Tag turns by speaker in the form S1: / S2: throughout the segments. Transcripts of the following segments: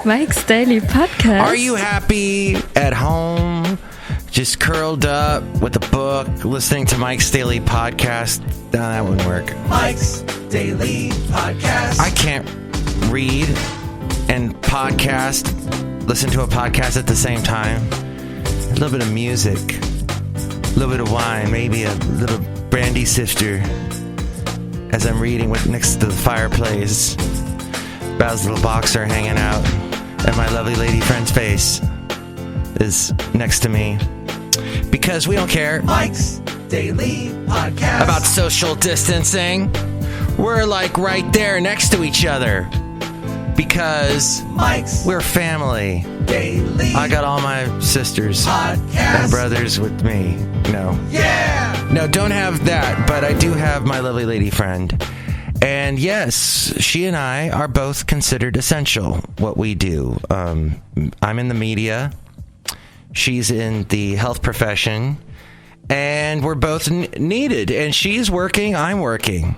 S1: Mike's Daily Podcast.
S2: Are you happy at home, just curled up with a book, listening to Mike's Daily Podcast? No, that wouldn't work.
S3: Mike's Daily Podcast.
S2: I can't read and listen to a podcast at the same time. A little bit of music, a little bit of wine, maybe a little brandy sifter as I'm reading next to the fireplace. Baz's little boxer hanging out, and my lovely lady friend's face is next to me. Because we don't care
S3: Mike's Daily Podcast
S2: about social distancing. We're like right there next to each other. Because we're family.
S3: Daily
S2: I got all my sisters
S3: Podcast
S2: and brothers with me. No.
S3: Yeah!
S2: No, don't have that, but I do have my lovely lady friend. And yes, she and I are both considered essential, what we do. I'm in the media. She's in the health profession. And we're both needed. And she's working, I'm working.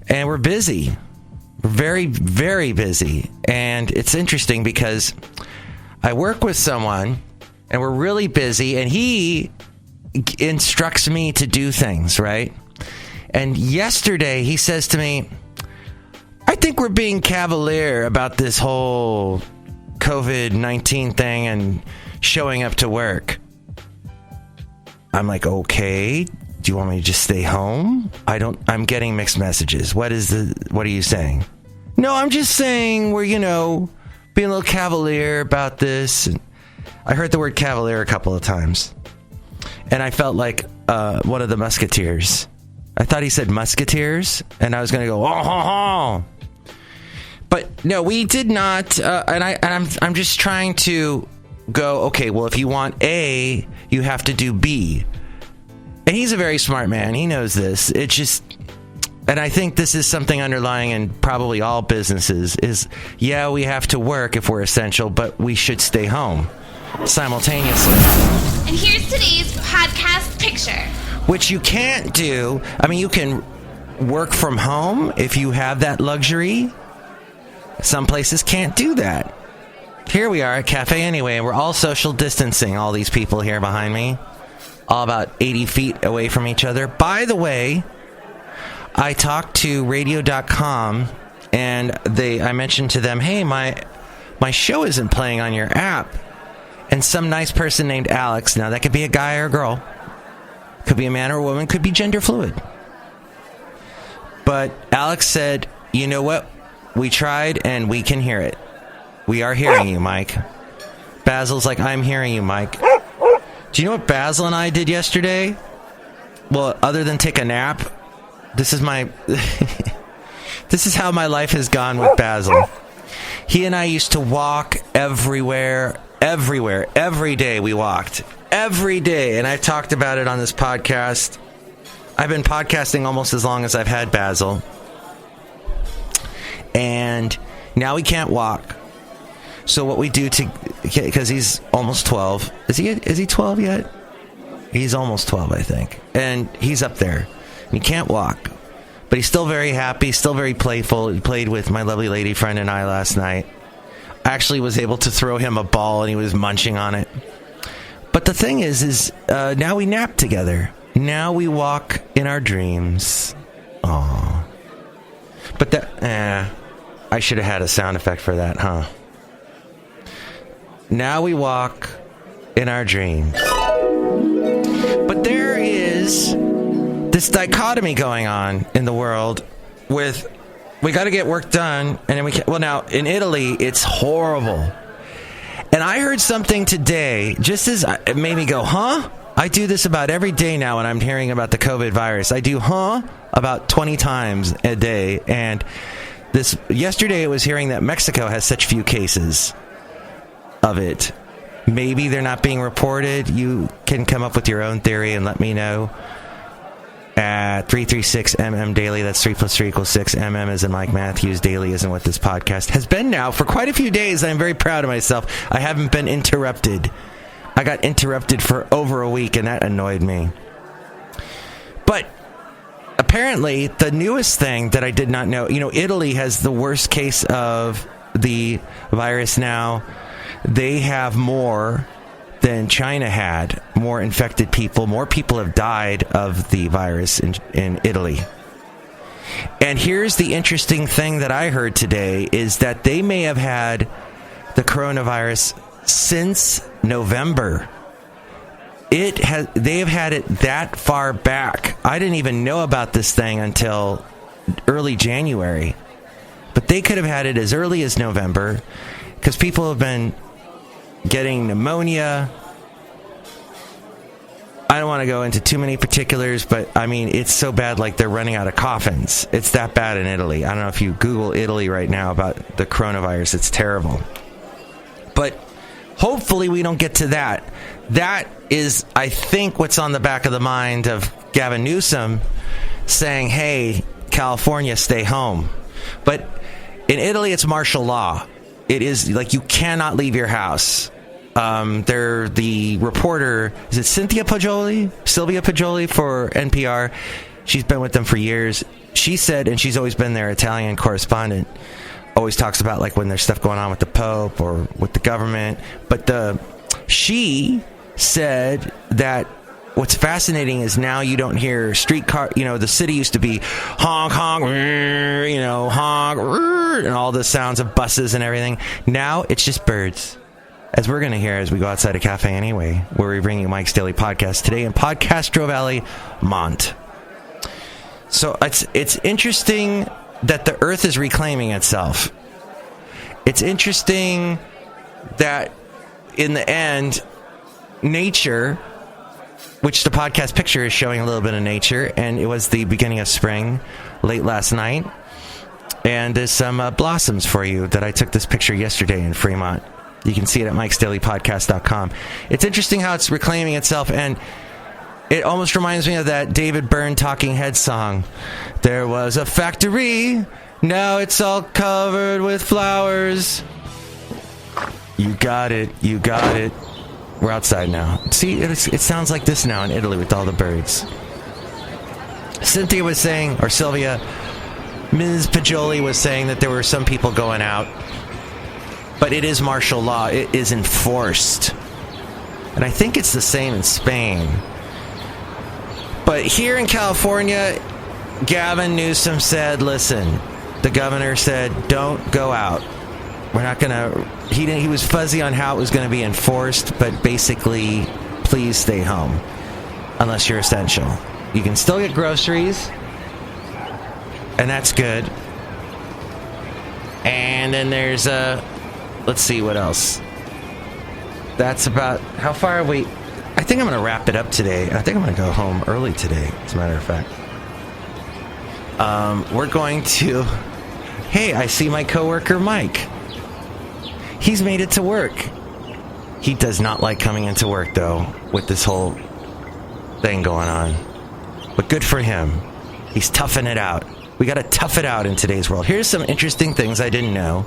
S2: And we're busy. We're very, very busy. And it's interesting because I work with someone and we're really busy. And he instructs me to do things, right? And yesterday, he says to me, I think we're being cavalier about this whole COVID-19 thing and showing up to work. I'm like, okay, do you want me to just stay home? I'm getting mixed messages. What are you saying? No, I'm just saying we're, being a little cavalier about this. And I heard the word cavalier a couple of times. And I felt like one of the musketeers. I thought he said musketeers, and I was going to go, oh, ho, ho. But no, we did not. I'm just trying to go, okay, well, if you want A, you have to do B. And he's a very smart man. He knows this. It's just, and I think this is something underlying in probably all businesses is, yeah, we have to work if we're essential, but we should stay home simultaneously.
S4: And here's today's podcast picture.
S2: Which you can't do. I mean, you can work from home if you have that luxury. Some places can't do that. Here we are at Cafe Anyway, and we're all social distancing, all these people here behind me. All about 80 feet away from each other. By the way, I talked to radio.com, and I mentioned to them, hey, my show isn't playing on your app. And some nice person named Alex, now that could be a guy or a girl, could be a man or a woman, could be gender fluid. But Alex said, you know what? We tried and we can hear it. We are hearing you, Mike. Basil's like, I'm hearing you, Mike. Do you know what Basil and I did yesterday? Well, other than take a nap, this is how my life has gone with Basil. He and I used to walk everywhere, every day we walked. Every day, and I've talked about it on this podcast. I've been podcasting almost as long as I've had Basil. And now he can't walk. So what we do because he's almost 12. Is he 12 yet? He's almost 12, I think. And he's up there. And he can't walk. But he's still very happy, still very playful. He played with my lovely lady friend and I last night. I actually was able to throw him a ball and he was munching on it. But the thing is now we nap together. Now we walk in our dreams. Aww. But I should have had a sound effect for that, huh? Now we walk in our dreams. But there is this dichotomy going on in the world with we got to get work done, and then we can't. Well, now in Italy, it's horrible. And I heard something today, just as it made me go, huh? I do this about every day now when I'm hearing about the COVID virus. I do, huh? About 20 times a day. And yesterday I was hearing that Mexico has such few cases of it. Maybe they're not being reported. You can come up with your own theory and let me know at 336MM Daily. That's 3 + 3 = 6. MM as in Mike Matthews. Daily isn't what this podcast has been now for quite a few days. I'm very proud of myself. I haven't been interrupted. I got interrupted for over a week, and that annoyed me. But apparently, the newest thing that I did not know, Italy has the worst case of the virus now. They have more than China had, more infected people. More people have died of the virus in Italy. And here's the interesting thing that I heard today is that they may have had the coronavirus since November. They have had it that far back. I didn't even know about this thing until early January. But they could have had it as early as November because people have been getting pneumonia. I don't want to go into too many particulars, but I mean, it's so bad, like they're running out of coffins. It's that bad in Italy. I don't know if you Google Italy right now about the coronavirus. It's terrible. But hopefully we don't get to that. That is, I think, what's on the back of the mind of Gavin Newsom saying, hey, California, stay home. But in Italy, it's martial law. It is like you cannot leave your house. The reporter, is it Sylvia Poggioli for NPR? She's been with them for years. She said, and she's always been their Italian correspondent, always talks about like when there's stuff going on with the Pope or with the government. But she said that what's fascinating is now you don't hear streetcar, the city used to be honk, honk, honk, and all the sounds of buses and everything. Now it's just birds. As we're going to hear as we go outside a cafe anyway, where we bring you Mike's Daily Podcast today in Podcastro Valley, Mont. So it's interesting that the earth is reclaiming itself. It's interesting that in the end, nature, which the podcast picture is showing a little bit of nature, and it was the beginning of spring late last night. And there's some blossoms for you that I took this picture yesterday in Fremont. You can see it at MikesDailyPodcast.com. It's interesting how it's reclaiming itself, and it almost reminds me of that David Byrne Talking Heads song. There was a factory, now it's all covered with flowers. You got it, you got it. We're outside now. See, it sounds like this now in Italy with all the birds. Cynthia was saying, or Sylvia, Ms. Poggioli was saying that there were some people going out. But it is martial law. It is enforced. And I think it's the same in Spain. But here in California, Gavin Newsom said, listen, the governor said, don't go out. We're not going to... He was fuzzy on how it was going to be enforced, but basically, please stay home. Unless you're essential. You can still get groceries. And that's good. And then there's let's see what else. That's about... How far are we... I think I'm going to wrap it up today. I think I'm going to go home early today, as a matter of fact. We're going to... Hey, I see my coworker Mike. He's made it to work. He does not like coming into work, though, with this whole thing going on. But good for him. He's toughing it out. We got to tough it out in today's world. Here's some interesting things I didn't know.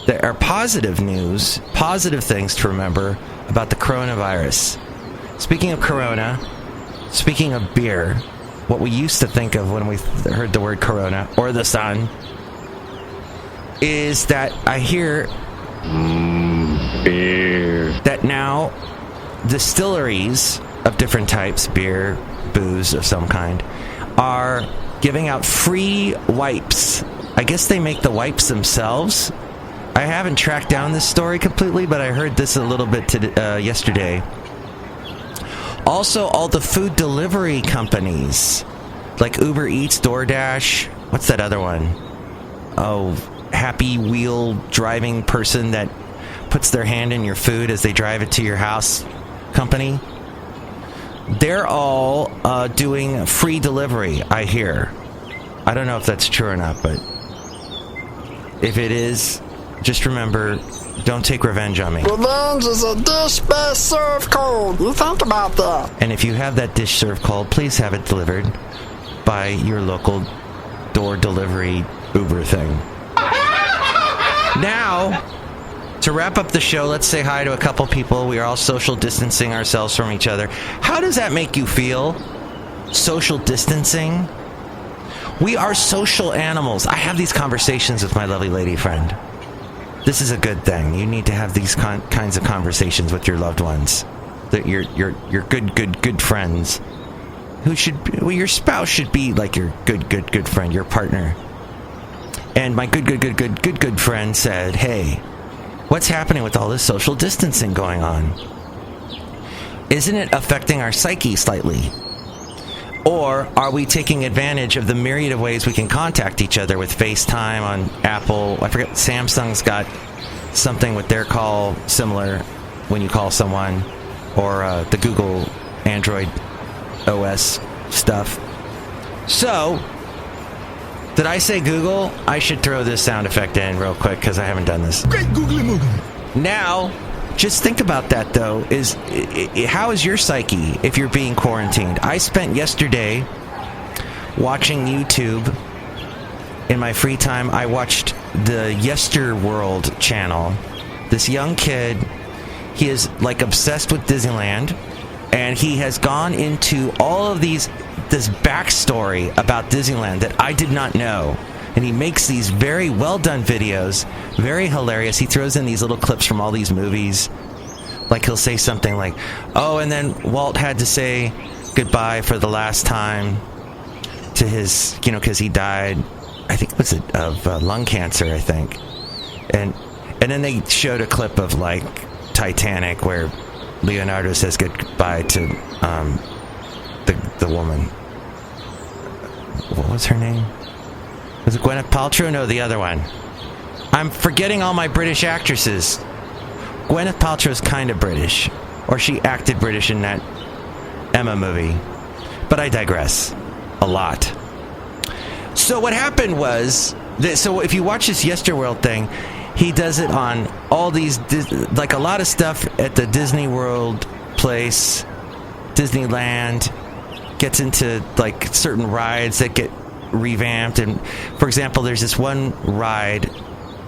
S2: There are positive news, positive things to remember about the coronavirus. Speaking of corona, speaking of beer, what we used to think of when we heard the word corona, or the sun, is that I hear beer. That now distilleries of different types, beer, booze of some kind, are giving out free wipes. I guess they make the wipes themselves. I haven't tracked down this story completely, but I heard this a little bit yesterday. Also, all the food delivery companies, like Uber Eats, DoorDash, what's that other one? Oh, Happy Wheel driving person that puts their hand in your food as they drive it to your house company. They're all doing free delivery, I hear. I don't know if that's true or not, but if it is, just remember, don't take revenge on me.
S5: Revenge is a dish best served cold. You think about that.
S2: And if you have that dish served cold, please have it delivered by your local door delivery Uber thing. Now, to wrap up the show, let's say hi to a couple people. We are all social distancing ourselves from each other. How does that make you feel? Social distancing? We are social animals. I have these conversations with my lovely lady friend. This is a good thing. You need to have these kinds of conversations with your loved ones. That your good friends. Your spouse should be like your good friend, your partner. And my good friend said, hey, what's happening with all this social distancing going on? Isn't it affecting our psyche slightly? Or are we taking advantage of the myriad of ways we can contact each other with FaceTime on Apple? I forget, Samsung's got something with their call similar when you call someone, or the Google Android OS stuff. So, did I say Google? I should throw this sound effect in real quick because I haven't done this.
S6: Great googly moogly.
S2: Now, just think about that, though. How is your psyche if you're being quarantined? I spent yesterday watching YouTube. In my free time, I watched the Yesterworld channel. This young kid, he is like obsessed with Disneyland, and he has gone into all of this backstory about Disneyland that I did not know. And he makes these very well done videos, very hilarious. He throws in these little clips from all these movies. Like he'll say something like, oh, and then Walt had to say goodbye for the last time to his, because he died, I think, was it of lung cancer, I think. And then they showed a clip of like Titanic where Leonardo says goodbye to the woman. What was her name? Was it Gwyneth Paltrow? No, the other one. I'm forgetting all my British actresses. Gwyneth Paltrow's kind of British. Or she acted British in that Emma movie. But I digress. A lot. So what happened was... So if you watch this Yesterworld thing, he does it on all these... like a lot of stuff at the Disney World place, Disneyland, gets into like certain rides that get revamped. And for example, there's this one ride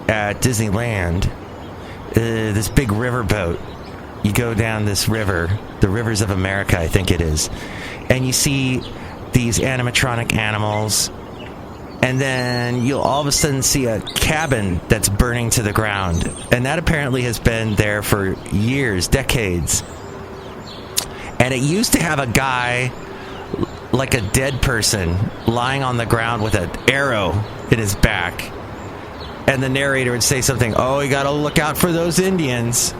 S2: at Disneyland, this big riverboat. You go down this river, the Rivers of America, I think it is, and you see these animatronic animals, and then you'll all of a sudden see a cabin that's burning to the ground, and that apparently has been there for years, decades. And it used to have a guy, like a dead person, lying on the ground with an arrow in his back. And the narrator would say something, oh, you gotta look out for those Indians.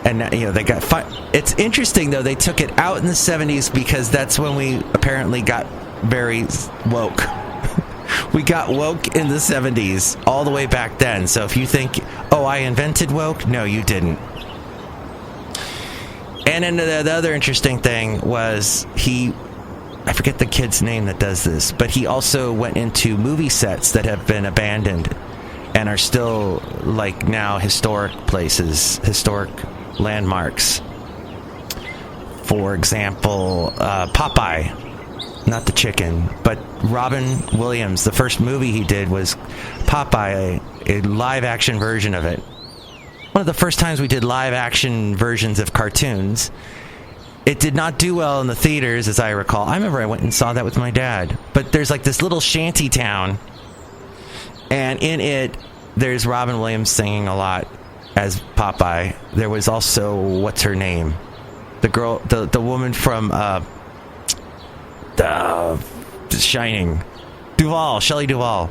S2: And, they got... It's interesting, though, they took it out in the 70s because that's when we apparently got very woke. We got woke in the 70s, all the way back then. So if you think, oh, I invented woke, no, you didn't. And then the other interesting thing was I forget the kid's name that does this, but he also went into movie sets that have been abandoned and are still, like, now historic places, historic landmarks. For example, Popeye, not the chicken, but Robin Williams, the first movie he did was Popeye, a live-action version of it. One of the first times we did live-action versions of cartoons. It did not do well in the theaters, as I recall. I remember I went and saw that with my dad. But there's like this little shanty town, and in it, there's Robin Williams singing a lot as Popeye. There was also, what's her name? The girl, the woman from The Shining. Shelley Duvall.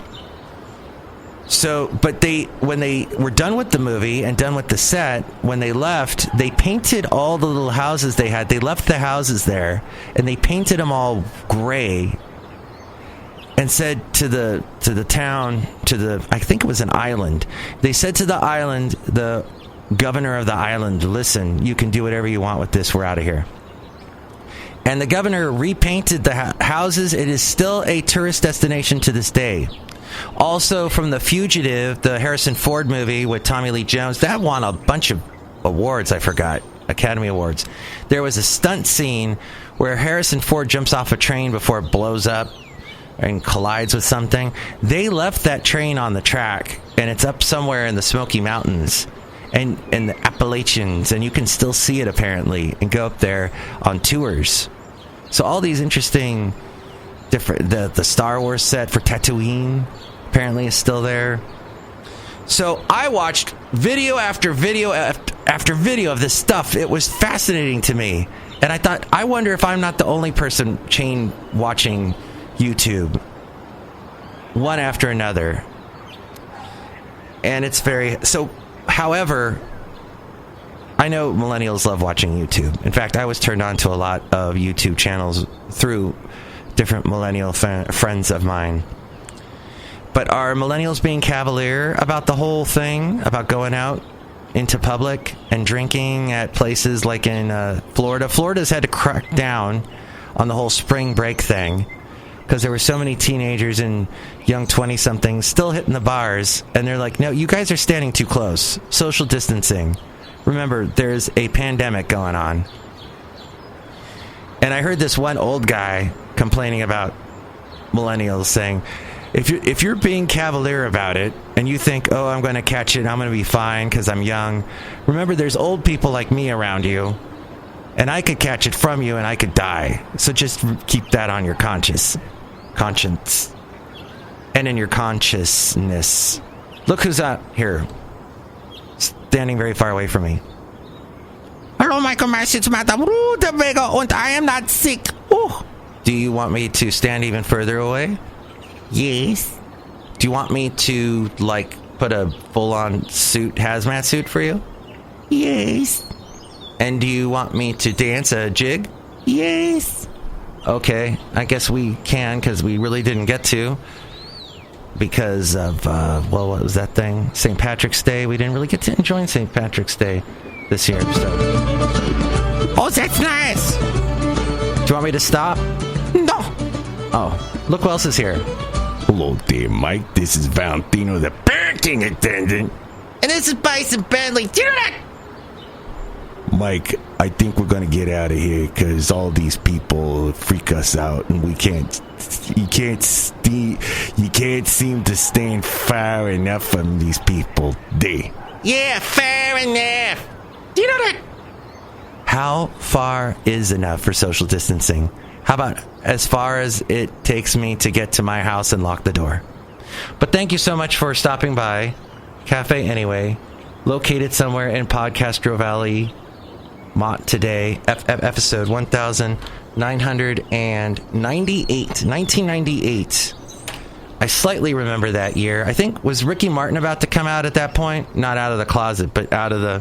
S2: So, but when they were done with the movie and done with the set, when they left, they painted all the little houses they had. They left the houses there, and they painted them all gray, and said to the town, I think it was an island. They said to the island, the governor of the island, listen, you can do whatever you want with this. We're out of here. And the governor repainted the houses. It is still a tourist destination to this day. Also, from The Fugitive, the Harrison Ford movie with Tommy Lee Jones, that won a bunch of awards, I forgot, Academy Awards. There was a stunt scene where Harrison Ford jumps off a train before it blows up and collides with something. They left that train on the track, and it's up somewhere in the Smoky Mountains and in the Appalachians, and you can still see it apparently and go up there on tours. So all these interesting The Star Wars set for Tatooine apparently is still there. So I watched video after video after video of this stuff. It was fascinating to me. And I thought, I wonder if I'm not the only person chain watching YouTube one after another. And it's very... So, however, I know millennials love watching YouTube. In fact, I was turned on to a lot of YouTube channels through different millennial friends of mine. But are millennials being cavalier about the whole thing, about going out into public and drinking at places like in Florida? Florida's had to crack down on the whole spring break thing because there were so many teenagers and young 20-somethings still hitting the bars, and they're like, no, you guys are standing too close. Social distancing. Remember, there's a pandemic going on. And I heard this one old guy complaining about millennials saying, if you're being cavalier about it and you think, oh, I'm going to catch it and I'm going to be fine because I'm young, remember there's old people like me around you and I could catch it from you and I could die. So just keep that on your conscience and in your consciousness. Look who's out here standing very far away from me. Hello, Michael Mash, it's Madame Rootabega and I am not sick. Ooh. Do you want me to stand even further away? Yes. Do you want me to, put a full-on suit, hazmat suit for you? Yes. And do you want me to dance a jig? Yes. Okay, I guess we can, because we really didn't get to. Because of, what was that thing? St. Patrick's Day. We didn't really get to enjoy St. Patrick's Day this year. So. Oh, that's nice. Do you want me to stop? No. Oh, look who else is here.
S6: Hello there, Mike. This is Valentino, the parking attendant.
S2: And this is Bison Bentley. Do you know that?
S6: Mike, I think we're going to get out of here because all these people freak us out and you can't seem to stand far enough from these people.
S2: Yeah, fair enough. Do you know that? How far is enough for social distancing? How about as far as it takes me to get to my house and lock the door? But thank you so much for stopping by. Cafe Anyway, located somewhere in Podcastro Valley, Mott today, episode 1998, 1998. I slightly remember that year. I think, was Ricky Martin about to come out at that point? Not out of the closet, but out of the...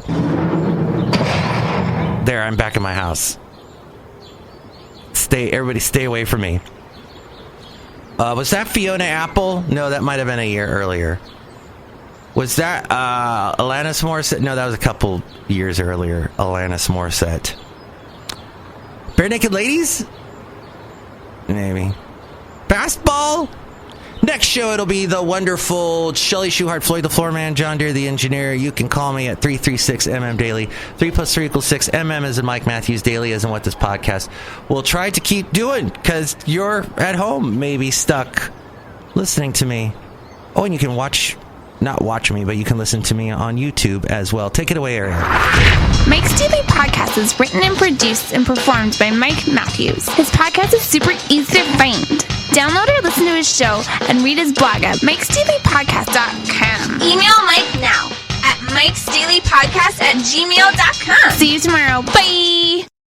S2: There, I'm back in my house. Everybody stay away from me. Was that Fiona Apple? No, that might have been a year earlier. Was that Alanis Morissette? No, that was a couple years earlier. Alanis Morissette. Bare Naked Ladies? Maybe. Fastball? Next show, it'll be the wonderful Chely Shoehart, Floyd the Floorman, John Deere the Engineer. You can call me at 336MM Daily. 3 + 3 = 6. MM is in Mike Matthews. Daily is in what this podcast will try to keep doing because you're at home, maybe stuck listening to me. Oh, and you can not watch me, but you can listen to me on YouTube as well. Take it away, Ariel.
S4: Mike's Daily Podcast is written and produced and performed by Mike Matthews. His podcast is super easy to find. Download or listen to his show and read his blog at MikesDailyPodcast.com. Email Mike now at MikesDailyPodcast@gmail.com. See you tomorrow. Bye!